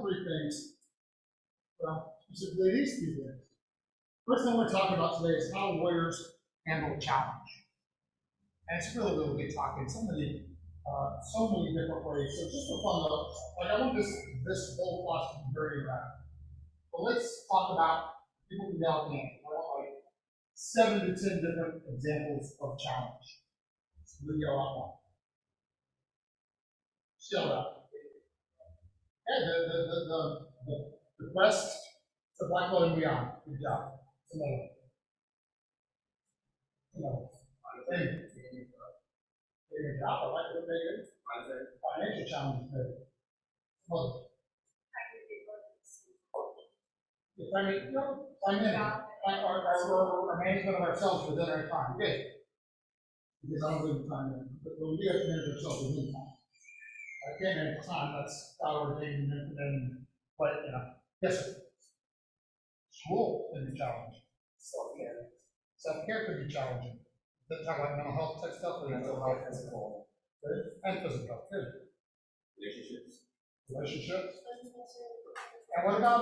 Three things. Well, specifically these two things. First thing we're talking about today is how warriors handle challenge. And it's really, really good talk in so many different ways. So just for fun though, like I want this whole class to be very interactive. But let's talk about people can yell at me. I want like 7 to 10 different examples of challenge. So we yell out one. Just yell it out. Yeah, the quest to black belt and beyond. Good job. Another. Good job. I like what they did. Financial challenges. Well, our management of ourselves within our time. Good. Because I don't live in time, but we do have to manage ourselves within time. I can't manage time, that's God ordained, but yes, sir. School can be challenging. Self-care. Self-care can be challenging. Doesn't talk about mental health type stuff, or mental health, physical. Good. And physical. Good. Relationships. And what about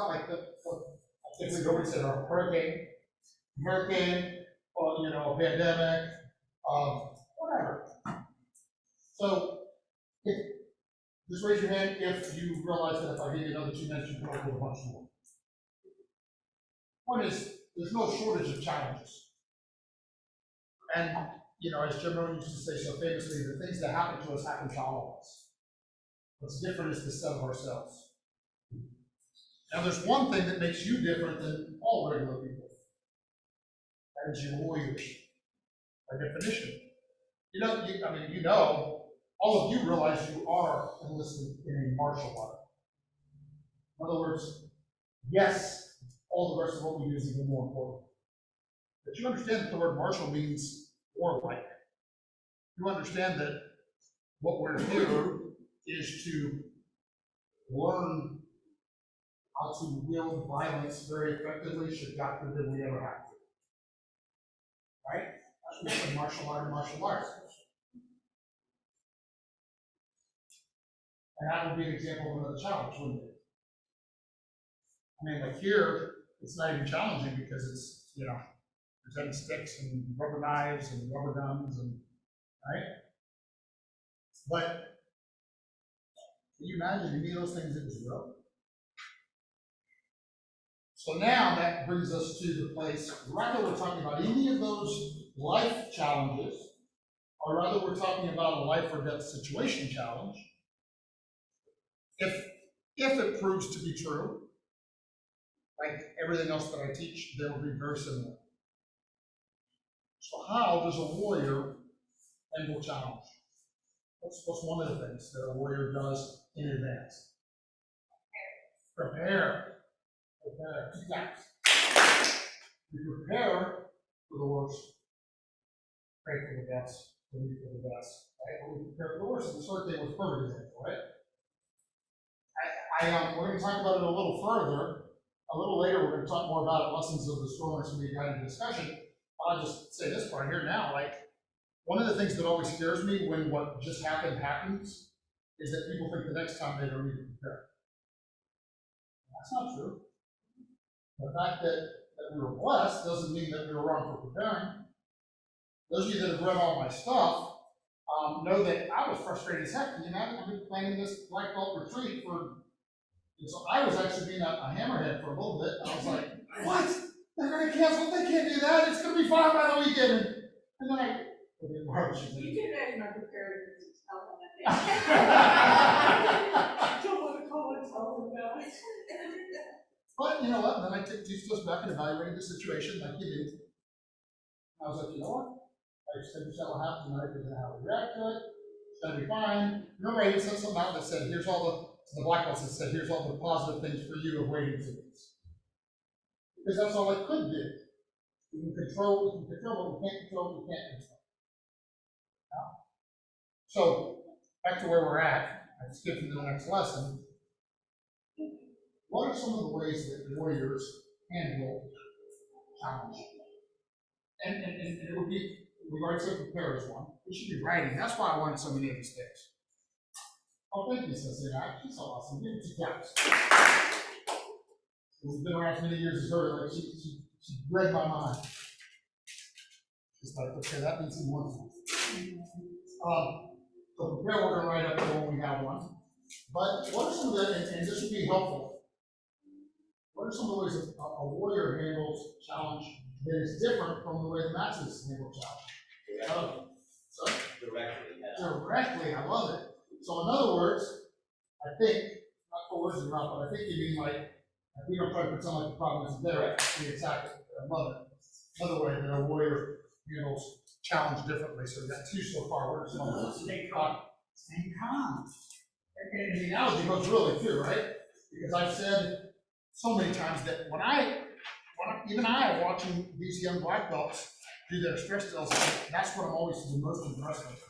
like if we go into a hurricane, or a pandemic, whatever. So just raise your hand if you realize that if I give you another 2 minutes, you can go with a bunch more. Point is, there's no shortage of challenges. And as Jim Rohn used to say so famously, the things that happen to us happen to all of us. What's different is the set of ourselves. Now, there's one thing that makes you different than all regular people. That is your warriors, by definition. All of you realize you are enlisted in a martial art. In other words, yes, all the rest of what we do is even more important. But you understand that the word martial means warlike. You understand that what we're here is to learn how to wield violence very effectively, should God forbid we ever have to. Right? That's what martial art and martial arts. And that would be an example of another challenge, wouldn't it? Like here, it's not even challenging because it's, there's sticks and rubber knives and rubber guns and, right? But can you imagine any of those things at 0? So now that brings us to the place, rather we're talking about any of those life challenges, or rather we're talking about a life or death situation challenge. If it proves to be true, like everything else that I teach, they will be very similar. So how does a warrior handle challenge? What's one of the things that a warrior does in advance? Prepare. Yeah. You prepare for the worst, pray for the best, believe for the best. Right? We prepare for the worst. And the third thing was perfect example, right? We're going to talk about it a little further. A little later, we're going to talk more about lessons of the stormers when we got into discussion. I'll just say this part here now. One of the things that always scares me when what just happened happens is that people think the next time they don't need to prepare. That's not true. The fact that we were blessed doesn't mean that we were wrong for preparing. Those of you that have read all my stuff know that I was frustrated as heck. I've been planning this black belt retreat so I was actually being a hammerhead for a little bit. I was like, what? They're going to cancel? They can't do that. It's going to be fine by the weekend. And then I didn't work. You can imagine my preparedness is telling that. I don't want to call and tell them about it. But you know what? Then I took 2 steps back and evaluated the situation like you do. I was like, you know what? I said, this will happen tonight, because of how we react to it. It's going to be fine. Remember, I even sent something out that said, here's all the black belts that said, here's all the positive things for you of waiting for this. Because that's all I could do. We can control what we can't control, we can't control. Yeah? So, back to where we're at, I skipped into the next lesson. What are some of the ways that warriors handle challenge? And it would be, we've already said prepare as one. We should be writing. That's why I wanted so many of these things. Oh, thank you, Cecilia. She's so awesome. Give me 2 claps. She's been around as many years as her. Like she read my mind. She's like, okay, that means he wants one. So prepare, we're gonna write up there when we have one. But what are some of the, and this would be helpful, what are some of the ways a warrior handles challenge that is different from the way the masters handle challenge? So directly, I love it. So in other words, I think, not for words in mouth, but I think you mean like, we don't try to pretend like the problem isn't there, we attack it. I love it. Another way that a warrior handles challenge differently. So we've got 2 so far. What are some of those? Stay calm. Stay calm. And the analogy goes really too, right? Because I've said so many times that even I, watching these young black belts do their stress drills, that's what I'm always the most impressed with.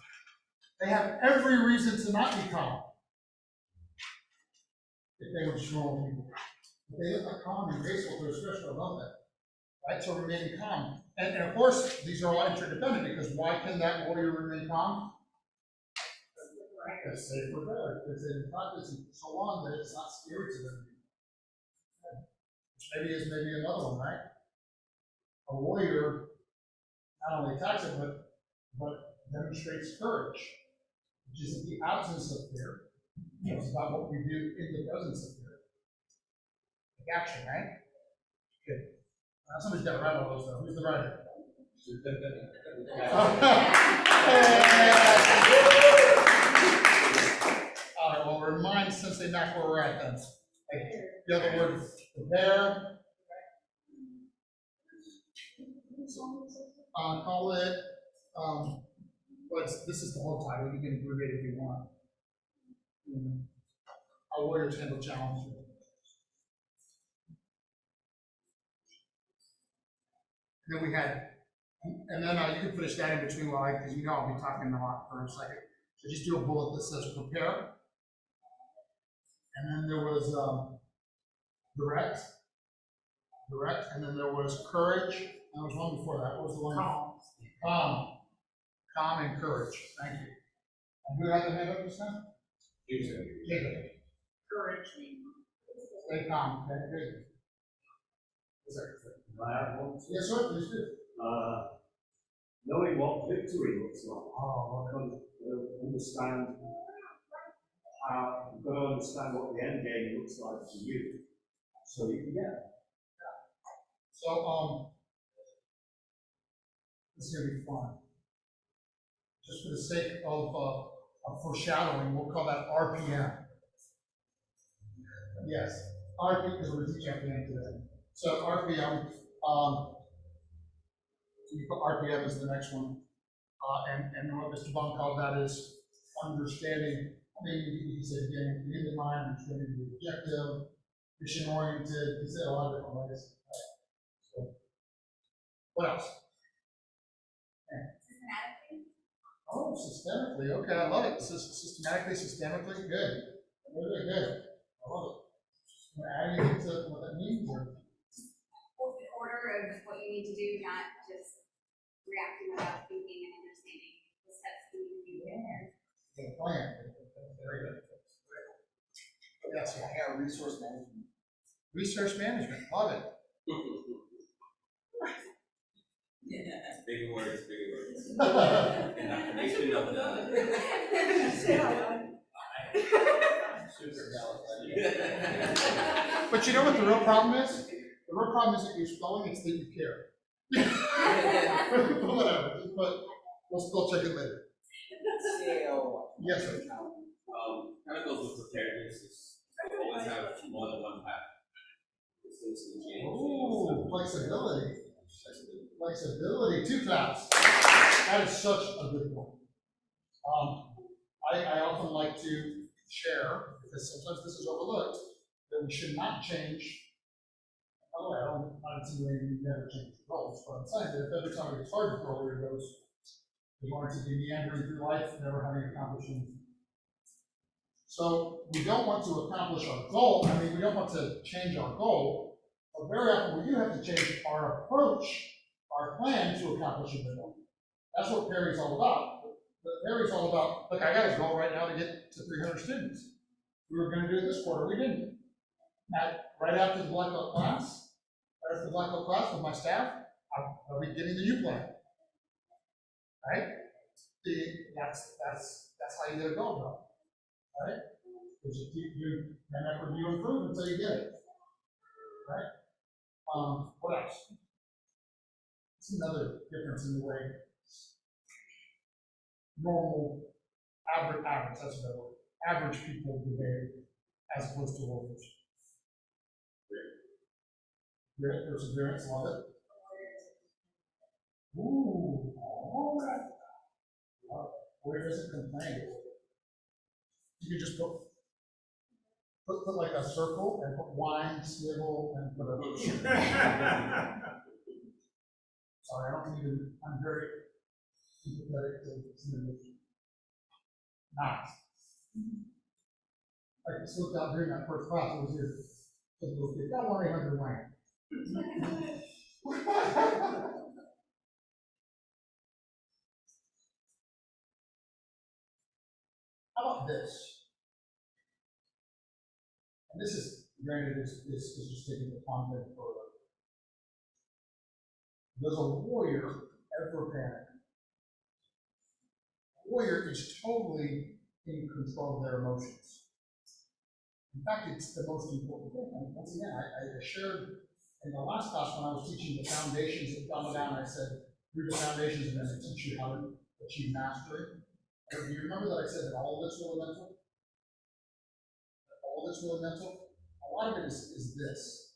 They have every reason to not be calm. If they were just normal people. But they look like calm and graceful through a stress drill, don't they? Right? So remaining calm. And of course, these are all interdependent because why can that warrior remain calm? Because they prepared, because they've been practicing for so long that it's not scary to them. Which maybe another one, right? A warrior not only attacks it, but demonstrates courage, which isn't the absence of fear. It's about what we do in the presence of fear. Like action, right? Good. Somebody's got to write all those though. Who's the writer? All right, well, remind Sensei Mac where we're at then. Like, the other word, prepare. Call it, this is the whole title. You can abbreviate if you want. Our warriors handle challenge. And then we had, and then you can finish that in between while because you know I'll be talking a lot for a second. So just do a bullet that says prepare. And then there was direct, and then there was courage. And there was one before that. What was the one? Calm and courage. Thank you. And who had the hand up just now? Jacob. Courage. Stay calm. Okay, good. Yes, sir. Please do. Knowing what victory looks like. Oh, okay. Understand how you've got to understand what the end game looks like for you, so you can get it. So this is gonna be fun. Just for the sake of foreshadowing, we'll call that RPM. Yes, RPM because we're teaching RPM today. So RPM, so you put RPM as the next one, and what Mr. Bond called that is understanding. I mean, you can say again, the end in mind, understanding the objective, mission oriented. You said a lot of different ways. So, what else? Oh, systemically. Okay, I love it. Systematically, systemically, good. Really good. I love it. Adding into what that means, or Well, the order of what you need to do, not just reacting without thinking and understanding the steps that you need to get there. the plan. Very good. Yes, Yeah, resource management. research management. Love it. Big words, big words. And affirmation of the. Say hi. But you know what the real problem is? The real problem isn't your spelling, it's that you care. Whatever, but we'll check it later. Yes, sir. Kind of goes with preparedness. Is always have more than one path. Things can change. Ooh, flexibility. Flexibility, 2 claps. That is such a good one. I often like to share, because sometimes this is overlooked, that we should not change. By the way, I'm not insinuating you never change your goals, but I'm saying that if every time it gets hard to throw your goals, you're going to be meandering through life, never having accomplished anything. So we don't want to accomplish our goal. I mean, we don't want to change our goal, but very often we do have to change our approach, our plan to accomplishing the goal. That's what Perry's all about. But Mary's all about, look, I got a goal right now to get to 300 students. We were gonna do it this quarter, we didn't. Right after the Black Belt class, with my staff, I'll be getting the new plan. Right? That's how you get a goal done, right? Because you never review and improve until you get it, right? What else? It's another difference in the way normal, average, that's another word, average people behave as opposed to workers. Grit, perseverance, love it. Ooh, all right. Where does it complain? You could just put like a circle and put wine, swivel, and put a. Sorry, I don't even, I'm very sympathetic to symbols. Nice. I just looked out during that first class, it was here. The little kid, got 1-800 wine. How about this? And this is, granted, this is just taking the content further. Does a warrior ever panic? A warrior is totally in control of their emotions. In fact, it's the most important thing. And once again, I shared in the last class when I was teaching the foundations of Dumb Down, I said, through the foundations, I'm going to teach you how to achieve mastery. Do you remember that I said that all of it's really mental? That all of it's really mental? A lot of it is this.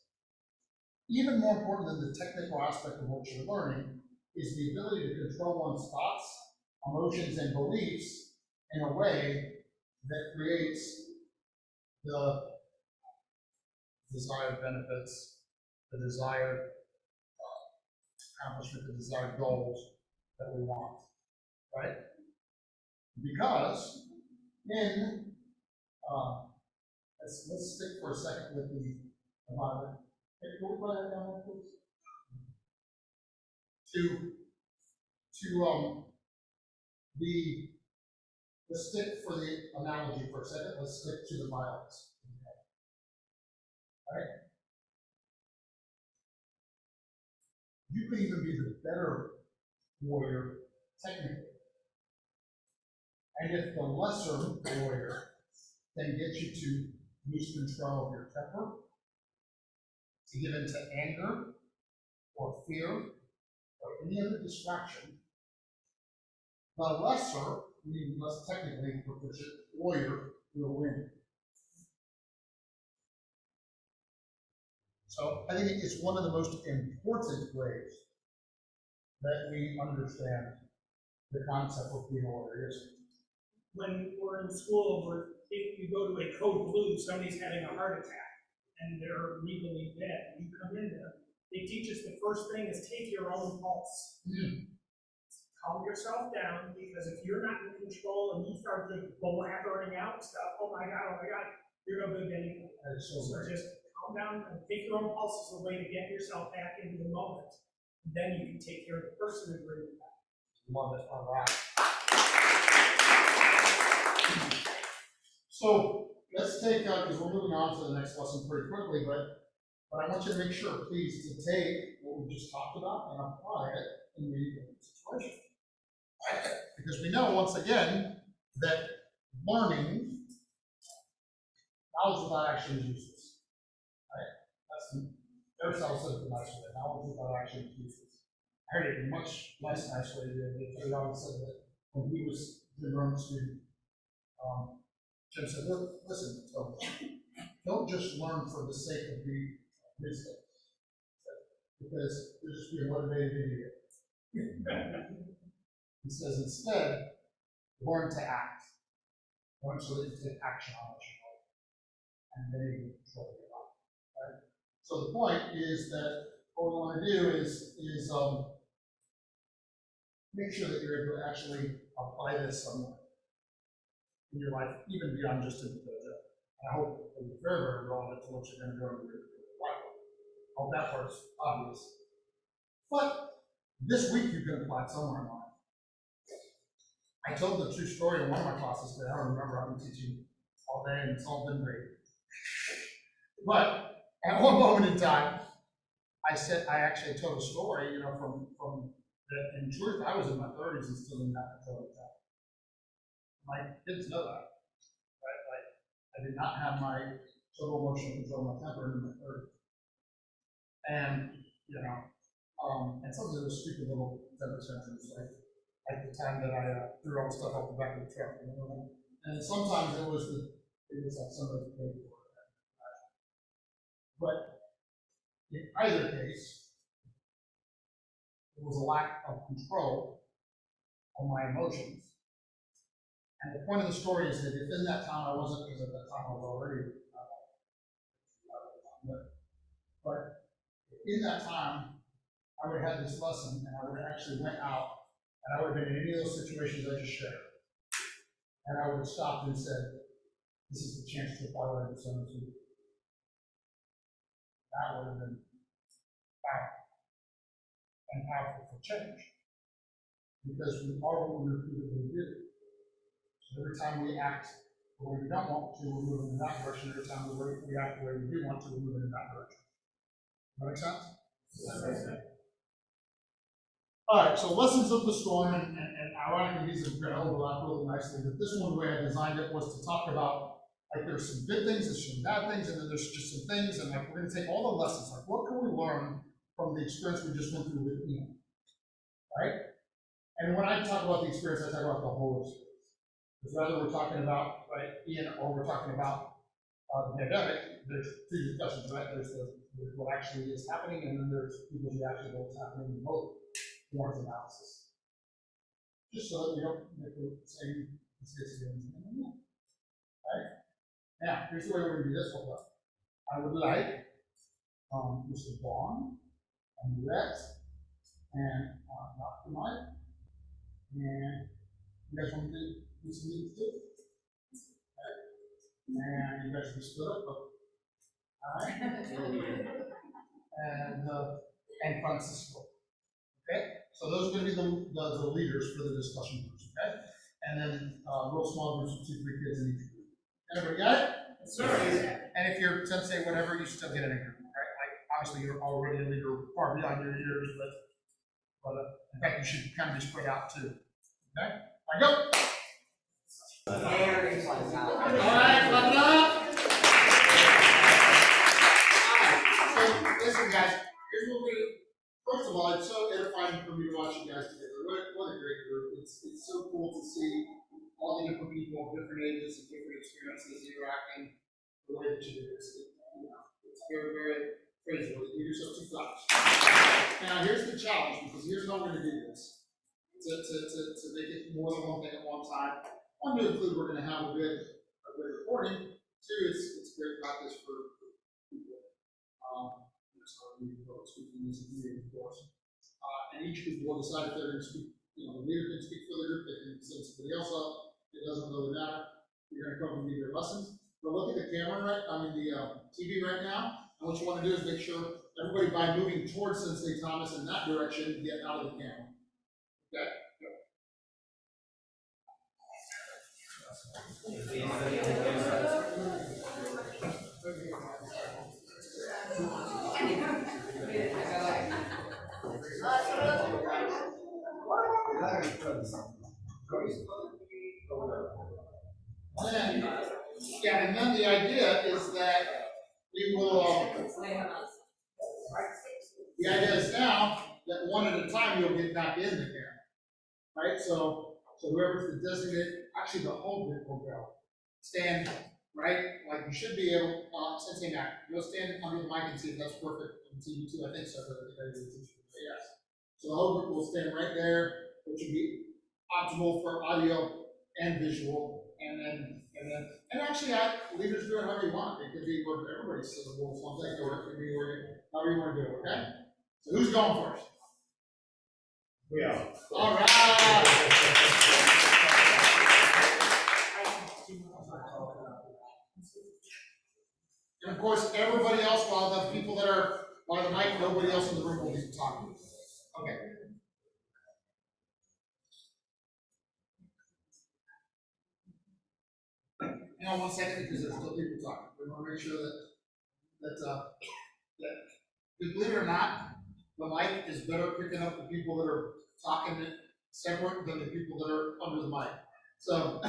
Even more important than the technical aspect of what you're learning is the ability to control one's thoughts, emotions, and beliefs in a way that creates the desired benefits, the desired accomplishment, the desired goals that we want, right? Because in, let's stick for a second with the environment. Hey, can we put that down there, please? Let's stick for the analogy for a second, let's stick to the violence. Right? You could even be the better warrior technically. And if the lesser warrior can get you to lose control of your temper, to give into anger or fear or any other distraction, the lesser, meaning less technically proficient warrior will win. So I think it's one of the most important ways that we understand the concept of being a warrior. When we're in school, if you go to a code blue, somebody's having a heart attack and they're legally dead. You come in there, they teach us the first thing is take your own pulse. Calm yourself down, because if you're not in control and you start to blabbering out stuff, oh my God, you're no good to anything. So just calm down and take your own pulse as a way to get yourself back into the moment. And then you can take care of the person who's really bad. Love it. All right. So let's take, because we're moving on to the next lesson pretty quickly, but I want you to make sure, please, to take what we just talked about and apply it in the situation. Right? Because we know, once again, that learning, knowledge without action is useless. Right? That's Aristotle said it the nice way. Knowledge without action is useless. I heard it much less nice way than Aristotle said that when he was the Roman student. Jim said, look, listen, so don't just learn for the sake of being wisdom, because you're just being motivated idiot. He says, instead, learn to act. Learn so that you take action on what you know, and then you can control your life. Right? So the point is that what we want to do is make sure that you're able to actually apply this somewhere in your life, even beyond just in the dojo. I hope it will be very, very relevant to what you're going to go into your life. I hope that part's obvious. But this week you can apply it somewhere in life. I told the true story in one of my classes, but I don't remember. I've been teaching all day and it's all been great. But at one moment in time, I actually told a story, from that in truth, I was in my 30s and still didn't have control of that. My kids know that, right? Like, I did not have my total emotional control of my temper in my 30s. And, and some of those stupid little temper tantrums, like the time that I threw all the stuff off the back of the truck, And sometimes it was like somebody paid for it. But in either case, it was a lack of control of my emotions. And the point of the story is that if in that time I wasn't, because at that time I was already, but in that time, I would have had this lesson and I would have actually went out and I would have been in any of those situations I just shared. And I would have stopped and said, this is the chance to apply what I just learned to you. That would have been powerful and powerful for change. Because we are what we repeatedly do. So every time we act the way we don't want to, we're moving in that direction. Every time we act the way we do want to, we're moving in that direction. Does that make sense? Yes. All right, so lessons of the storm, and ironically, these are going to overlap really nicely. But this one, the way I designed it was to talk about, like, there's some good things, there's some bad things, and then there's just some things, and like, we're going to take all the lessons, like, what can we learn from the experience we just went through with Ian, right? And when I talk about the experience, I talk about the whole experience. Because whether we're talking about, right, Ian, or we're talking about the pandemic, there's two discussions, right? There's what actually is happening, and then there's people's reaction to what's happening in both forms of analysis. Just so that we don't make the same mistakes again. Right? Now, here's the way we're going to do this one. I would like Mr. Vaughn and Rhett and Dr. Mike, and you guys want to do some meetings too? Okay. And you guys can split up. All right. And Francisco. Okay. So those are going to be the leaders for the discussion groups. Okay. And then real small groups of 2-3 kids in each group. Everybody got it? Yes, sir. And if you're sensei, whatever, you still get it in a group, right? Like, obviously, you're already a leader far beyond your years, but in fact, you should kind of be spread out too. Okay? All right, go. All right, clap it up. All right, so listen, guys, here's what we do. First of all, it's so edifying for me to watch you guys together. What a great group. It's so cool to see all the different people of different ages and different experiences interacting the way that you do this. It's very, very praiseworthy. We do so 2 times. Now, here's the challenge, because here's how we're going to do this. To make it more than one thing at one time. One, to include, we're going to have a good recording. 2, it's great practice for people. So we will speak in this meeting, of course. And each group will decide if they're going to speak. The leader can speak for the group, they can send somebody else up. It doesn't really matter. You're going to come and give your lessons. But look at the camera, the TV right now. And what you want to do is make sure everybody, by moving towards Sensei Thomas in that direction, get out of the camera. Okay? And then the idea is that we will, the idea is now that one at a time you'll get back in the camera, right? So whoever's the designated, actually the whole group will go. Stand, right? Like you should be able, Sensei Mac, you'll stand under the mic and see if that's perfect on TV too. I think so, but I think yes. So the whole group will stand right there, which would be optimal for audio and visual. And actually, leaders do it however you want. It could be where everybody says the rules one thing, or it could be however you want to do it, okay? So who's going first? We are. All right. And of course, everybody else, while the people that are by the mic, nobody else in the room will be talking. Okay. hang on 1 second, because there's still people talking. We want to make sure that, believe it or not, the mic is better picking up the people that are talking separate than the people that are under the mic. So, So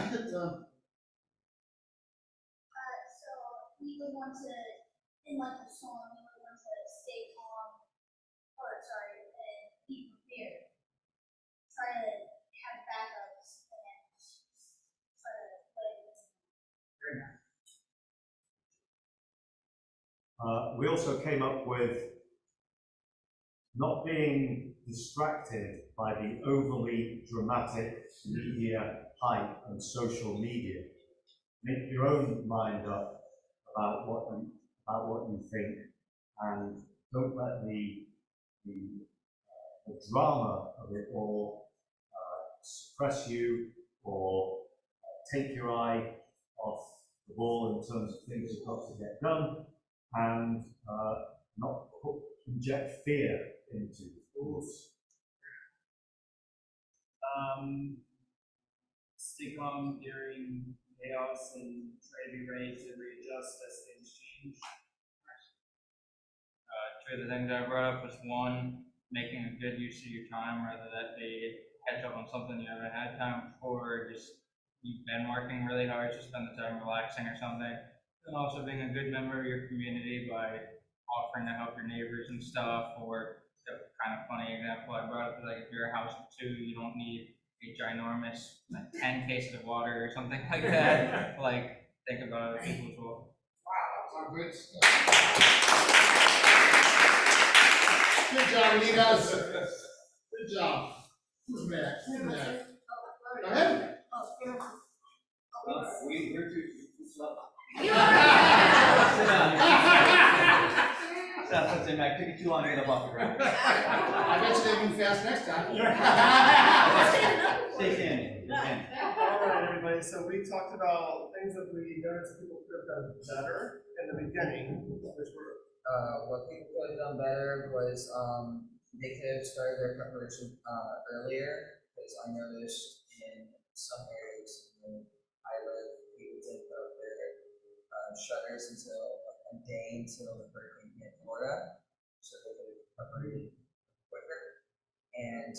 we would want to, in like the song, we would want to stay calm, and be prepared. Try to have backups and try to We also came up with not being distracted by the overly dramatic media hype and social media. Make your own mind up about what you think, and don't let the drama of it all suppress you or take your eye off the ball in terms of things you've got to get done, and not inject fear into thoughts. Stay calm during chaos and try to be ready to readjust as things change. Two of the things I brought up was one, making a good use of your time, whether that be catch up on something you haven't had time for, or just you've been working really hard, so spend the time relaxing or something. And also being a good member of your community by offering to help your neighbors and stuff, or the kind of funny example I brought up is like if you're a house of two, you don't need a ginormous like 10 cases of water or something like that. Like think about other people as well. wow, that's good stuff. Good job, you guys. Good job. Who's next? Who's next? Go ahead. We're too slow. That's what's in my, took you too long to get up off the ground. I bet you they move fast next time. Stay standing. All right, everybody, so we talked about things that we noticed people could have done better in the beginning, which were, what people could have done better was they could have started their preparation earlier, because I noticed in some areas when I live, people didn't put up their shutters until a day until the hurricane hit Florida, so they could have preparated quicker, and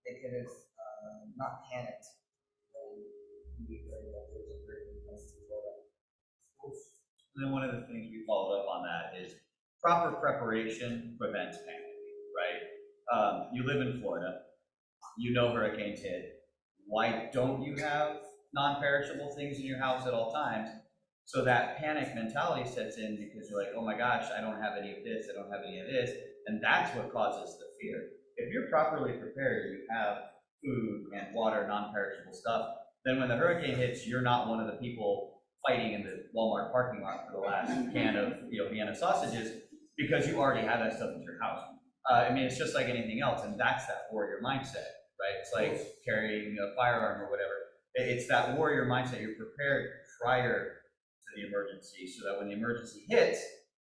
they could have not panicked when we heard that there was a hurricane coming to Florida. And then one of the things we followed up on that is proper preparation prevents panic, right? You live in Florida, you know hurricanes hit. Why don't you have non-perishable things in your house at all times? So that panic mentality sets in because you're like, oh my gosh, I don't have any of this, I don't have any of this, and that's what causes the fear. If you're properly prepared, you have food and water, non-perishable stuff, then when the hurricane hits, you're not one of the people fighting in the Walmart parking lot for the last can of Vienna sausages, because you already have that stuff in your house. I mean, it's just like anything else, and that's that warrior mindset, right? It's like carrying a firearm or whatever. It's that warrior mindset. You're prepared prior to the emergency, so that when the emergency hits,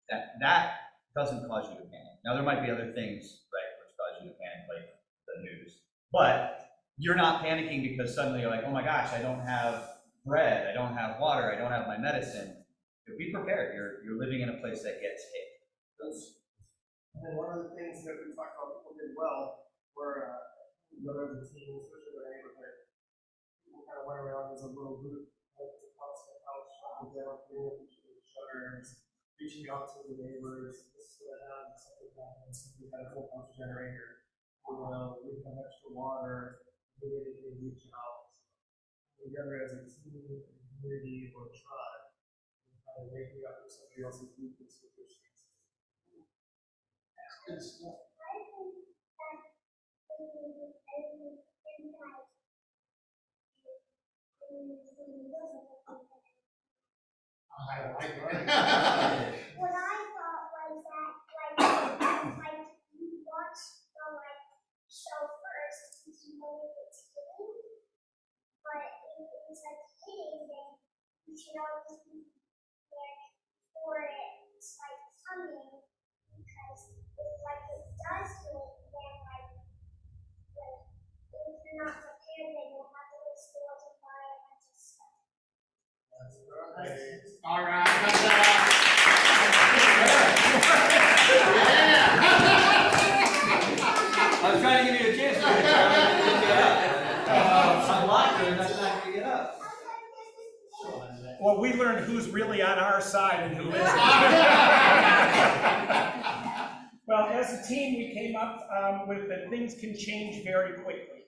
that doesn't cause you to panic. Now, there might be other things, right, which cause you to panic, like the news, but you're not panicking because suddenly you're like, oh my gosh, I don't have bread, I don't have water, I don't have my medicine. Be prepared. You're living in a place that gets hit. and then one of the things that we talked about people did well were, as a team, especially in the neighborhood, people kind of went around as a little group, like the house to house, shutting down, cleaning up each other's shutters, reaching out to the neighbors. This is what happened, something happened, so we had a whole bunch of generator. We have extra water, we can reach out together as a team, a community, or a tribe, and kind of waking up to somebody else's weakness with their strengths. Good stuff. I like it. What I thought was that, like you watch the show first because you know it's hitting, but if it's like hitting, then you should always be there for it's like coming, because if it does hit, then if you're not prepared, then you'll have to restore to buy a bunch of stuff. All right. That's, yeah. I was trying to give you a chance to get up. I'm locked and that's not gonna get up. Well, we learned who's really on our side and who isn't. Well, as a team, we came up with that things can change very quickly.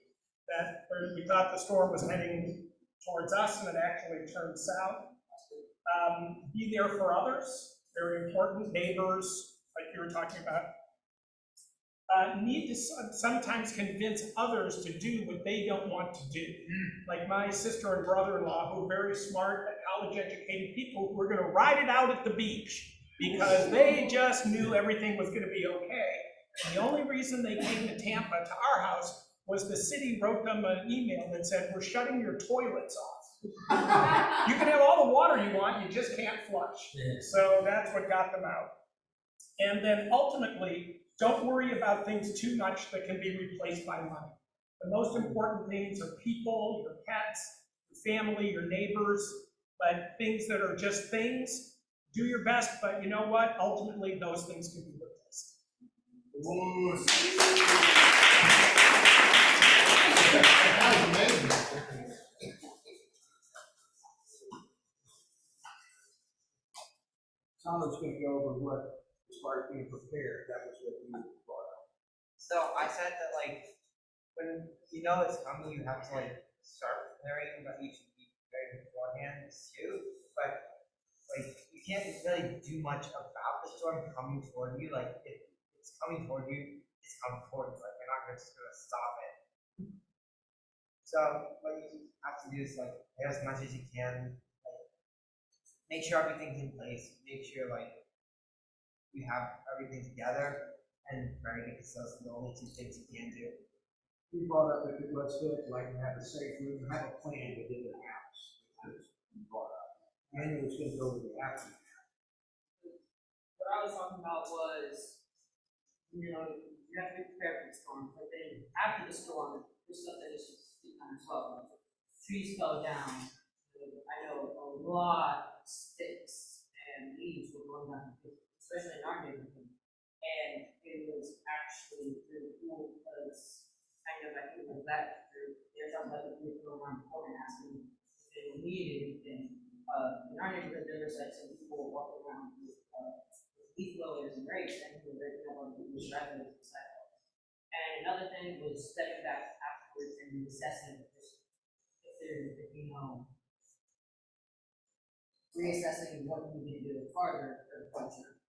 That we thought the storm was heading towards us and it actually turned south. Be there for others, very important. Neighbors, like you were talking about. Need to sometimes convince others to do what they don't want to do. Like my sister and brother-in-law, who are very smart, college-educated people, who were going to ride it out at the beach because they just knew everything was going to be okay. And the only reason they came to Tampa, to our house, was the city wrote them an email that said, "We're shutting your toilets off. You can have all the water you want, you just can't flush." So that's what got them out. And then ultimately, don't worry about things too much that can be replaced by money. The most important things are people, your pets, your family, your neighbors, but things that are just things, do your best, but you know what? Ultimately, those things can be replaced. That was amazing. Tom's gonna go over what, as far as being prepared, that was what you brought up. So I said that like, when you know it's coming, you have to like start preparing, but you should be prepared beforehand too. But like, you can't really do much about the storm coming toward you. Like, if it's coming toward you, it's coming toward you. Like, you're not just gonna stop it. So what you have to do is like, pay as much as you can. Like, make sure everything's in place. Make sure like you have everything together and ready, because those are the only two things you can do. You brought up that let's do it, like, have a safe room, have a plan to get in the house. You brought up. Manual was gonna go with the after. What I was talking about was, you know, you have to be prepared for the storm, but then after the storm, there's stuff that is just kind of tough. Like, trees fell down. I know a lot of sticks and leaves were going down, especially in our neighborhood. And it was actually really cool because kind of, I think, like that, they're talking about the people around the corner asking if they needed anything. In our neighborhood, there was like some people walking around with leaf blowers and rakes, and we were breaking up on people's driveways and sidewalks. And another thing was stepping back afterwards and assessing just if there's, you know, reassessing what we need to do farther for the future.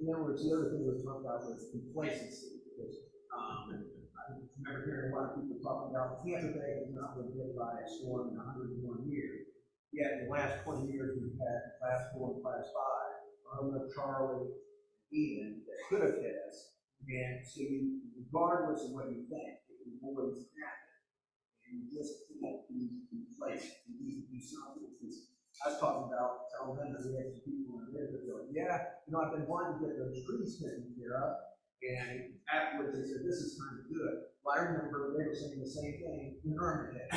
In other words, the other thing we talked about was complacency, because I remember hearing a lot of people talking about Tampa Bay has not been hit by a storm in 101 years. Yet in the last 20 years, we've had class 4 and class 5, Irma, Charlie, Eden, that could have hit us. And so you, regardless of what you think, it can always happen. And you just can't be complacent. You need to do something. I was talking about telling them that we had some people in there that were like, yeah, you know, I've been wanting to get those trees taken care of. And afterwards they said, this is time to do it. Well, I remember they were saying the same thing in Irma did.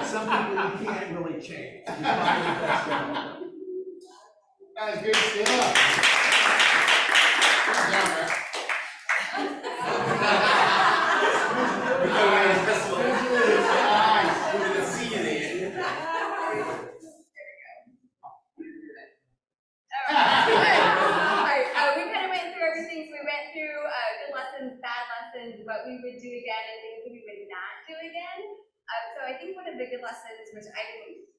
Some people you can't really change. You find the best of them. That is good stuff. Good job, man. We kind of went through everything. So we went through good lessons, bad lessons, what we would do again, and things that we would not do again. So I think one of the good lessons, which I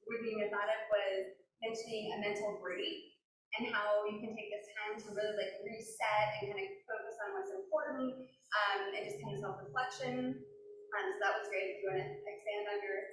wouldn't even have thought of, was mentioning a mental break and how you can take this time to really like reset and kind of focus on what's important, and just kind of self-reflection. So that was great. Do you want to expand on yours?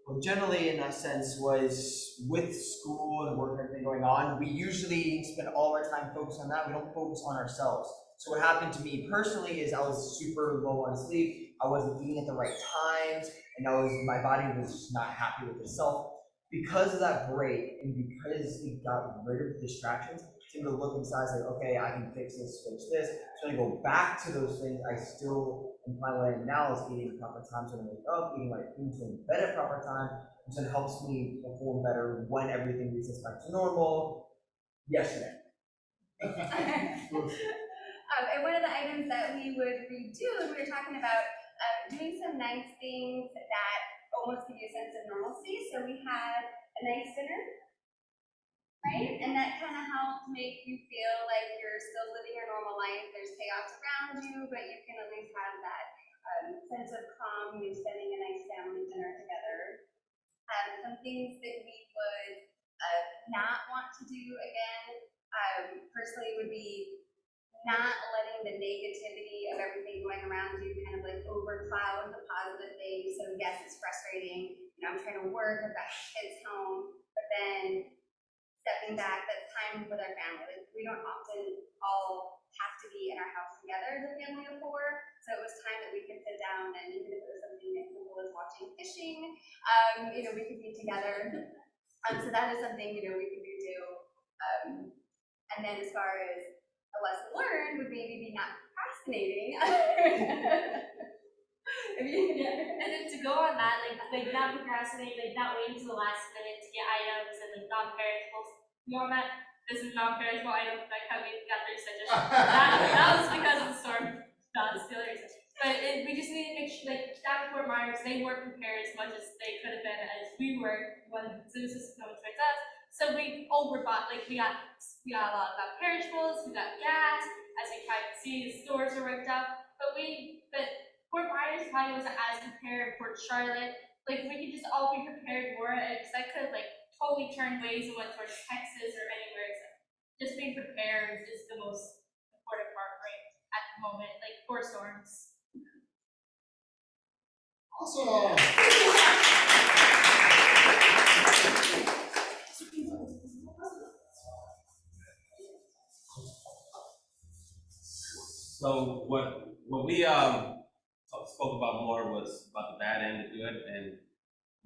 Well, generally, in that sense, was with school and work and everything going on, we usually spend all our time focused on that. We don't focus on ourselves. So what happened to me personally is I was super low on sleep. I wasn't eating at the right times, and my body was just not happy with itself. because of that break and because it got rid of the distractions, it's able to look inside and say, okay, I can fix this. So I go back to those things. I still apply what I am now is eating at proper times when I wake up, eating my food to bed at proper time, which then helps me perform better when everything resets back to normal. Yesterday. And one of the items that we would redo, we were talking about doing some nice things that almost give you a sense of normalcy. So we had a nice dinner, right? And that kind of helped make you feel like you're still living your normal life. There's chaos around you, but you can at least have that sense of calm, spending a nice family dinner together. Some things that we would not want to do again, personally, would be not letting the negativity of everything going around you kind of like overcloud the positive things. So yes, it's frustrating. I'm trying to work, I've got kids home, but then stepping back, that's time with our family. We don't often all have to be in our house together as a family of four. So it was time that we could sit down, and even if it was something as simple as watching fishing, we could be together. So that is something, we could redo. And then as far as a lesson learned would maybe be not procrastinating. And then to go on that, like not procrastinate, like not waiting to the last minute to get items, and like non-perishable. More on that, this is non-perishable items, like how we got their suggestion. That was because of the storm, not the Steelers. But we just need to make sure, like staff at Fort Myers, they weren't prepared as much as they could have been as we were when Zeus was coming towards us. So we overbought, like we got a lot of perishables, we got gas, as you can see, the stores are rigged up, but Fort Myers probably wasn't as prepared. Fort Charlotte, like we could just all be prepared more, because I could like totally turn ways and went towards Texas or anywhere. So just being prepared is the most important part right at the moment, like for storms. Awesome. So what we spoke about more was about the bad and the good, and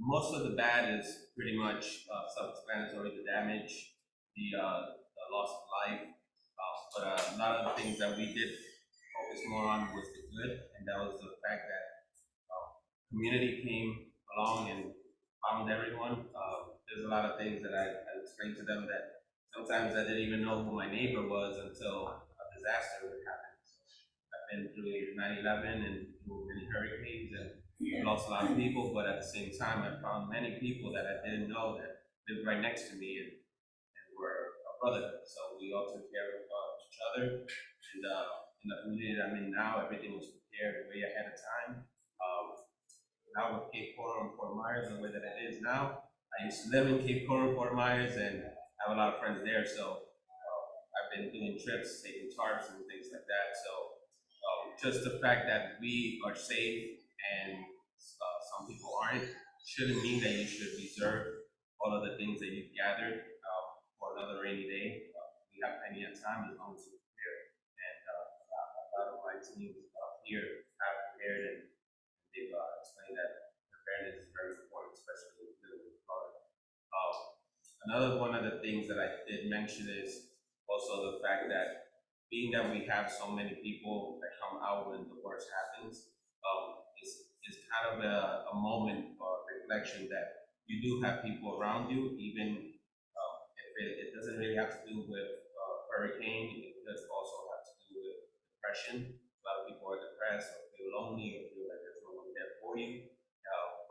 most of the bad is pretty much self-explanatory: the damage, the loss of life. But a lot of the things that we did focus more on was the good, and that was the fact that community came along and found everyone. There's a lot of things that I explained to them that sometimes I didn't even know who my neighbor was until a disaster would happen. I've been through 9/11 and through many hurricanes, and lost a lot of people, but at the same time, I found many people that I didn't know that lived right next to me and were a brotherhood. So we all took care of each other. And in the community that I'm in now, everything was prepared way ahead of time. Now with Cape Coral and Fort Myers, the way that it is now, I used to live in Cape Coral and Fort Myers, and I have a lot of friends there. So I've been doing trips, taking tarps and things like that. So just the fact that we are safe and some people aren't, shouldn't mean that you should reserve all of the things that you've gathered for another rainy day. We have plenty of time as long as we're prepared. And a lot of my team here have prepared, and they've explained that preparedness is very important, especially with Florida. Another one of the things that I did mention is also the fact that being that we have so many people that come out when the worst happens, is kind of a moment or reflection that you do have people around you, even if it doesn't really have to do with hurricane. It does also have to do with depression. A lot of people are depressed or feel lonely or feel like there's no one there for you.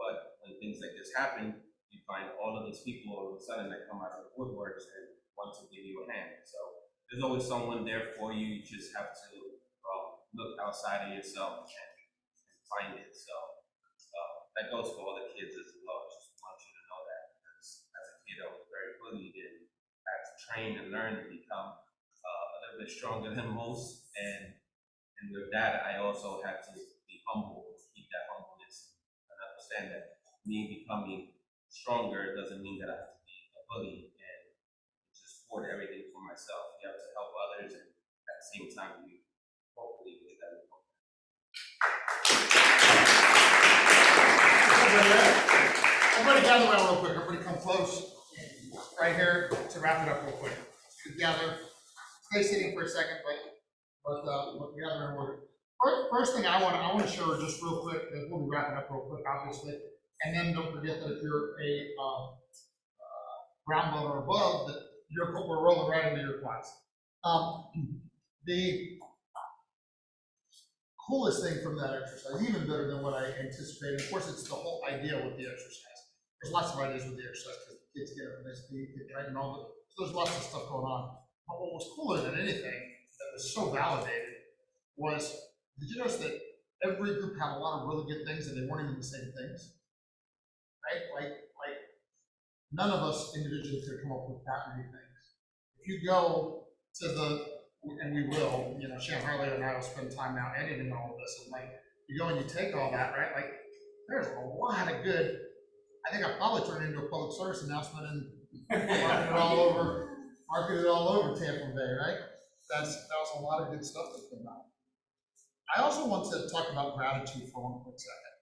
But when things like this happen, you find all of these people all of a sudden that come out of the woodworks and want to give you a hand. So there's always someone there for you. You just have to look outside of yourself and find it. So that goes for all the kids as well. I just want you to know that as a kid, I was very bullied and had to train and learn to become a little bit stronger than most. And with that, I also had to be humble, keep that humbleness, and understand that me becoming stronger doesn't mean that I have to be a bully and just hoard everything for myself. You have to help others, and at the same time, you hopefully get that. Everybody gather around real quick, everybody come close, right here, to wrap it up real quick. Gather, stay sitting for a second, but gather in order. First thing I want to show just real quick, we'll be wrapping up real quick, obviously, and then don't forget that if you're a ground level or above, that we're rolling right into your class. The coolest thing from that exercise, even better than what I anticipated, of course, it's the whole idea with the exercise. There's lots of ideas with the exercise because the kids get up and they speak, right, and all the, so there's lots of stuff going on. But what was cooler than anything that was so validated was, did you notice that every group had a lot of really good things and they weren't even the same things? Right? Like none of us individually could come up with that many things. If you go to the, and we will, you know, Shan Harley and I will spend time now editing all of this, and like, you go and you take all that, right? Like, there's a lot of good, I think I'll probably turn it into a public service announcement and market it all over Tampa Bay, right? That was a lot of good stuff that came out. I also want to talk about gratitude for one quick second.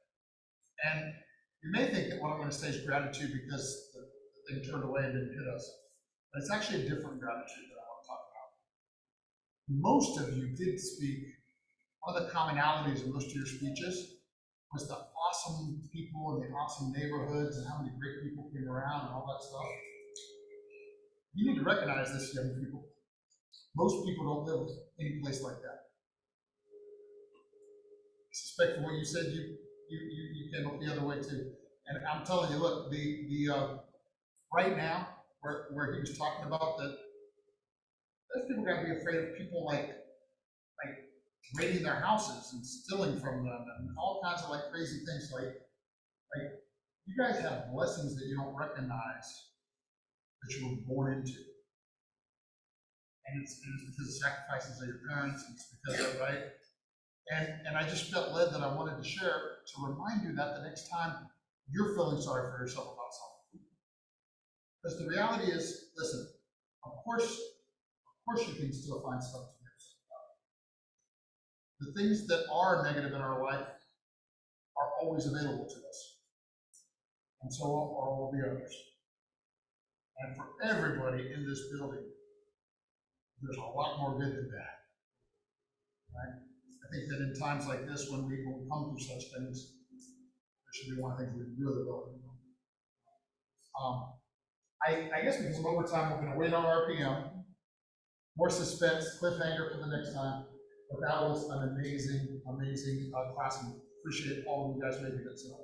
And you may think that what I'm going to say is gratitude because the thing turned away and didn't hit us. But it's actually a different gratitude that I want to talk about. Most of you did speak, one of the commonalities in most of your speeches was the awesome people and the awesome neighborhoods and how many great people came around and all that stuff. You need to recognize this, young people. Most people don't live any place like that. I suspect from what you said, you came up the other way too. And I'm telling you, look, right now, where he was talking about that, those people gotta be afraid of people like raiding their houses and stealing from them and all kinds of like crazy things. Like you guys have blessings that you don't recognize that you were born into. And it's because of sacrifices of your parents, and it's because of, right? And I just felt led that I wanted to share to remind you that the next time you're feeling sorry for yourself about something. Because the reality is, listen, of course you can still find stuff to make yourself about. The things that are negative in our life are always available to us. And so are all the others. And for everybody in this building, there's a lot more good than bad. Right? I think that in times like this, when we come through such things, it should be one of the things we really love. I guess because of overtime, we're going to wait on RPM. More suspense, cliffhanger for the next time. But that was an amazing, amazing class, and appreciate all of you guys making it so.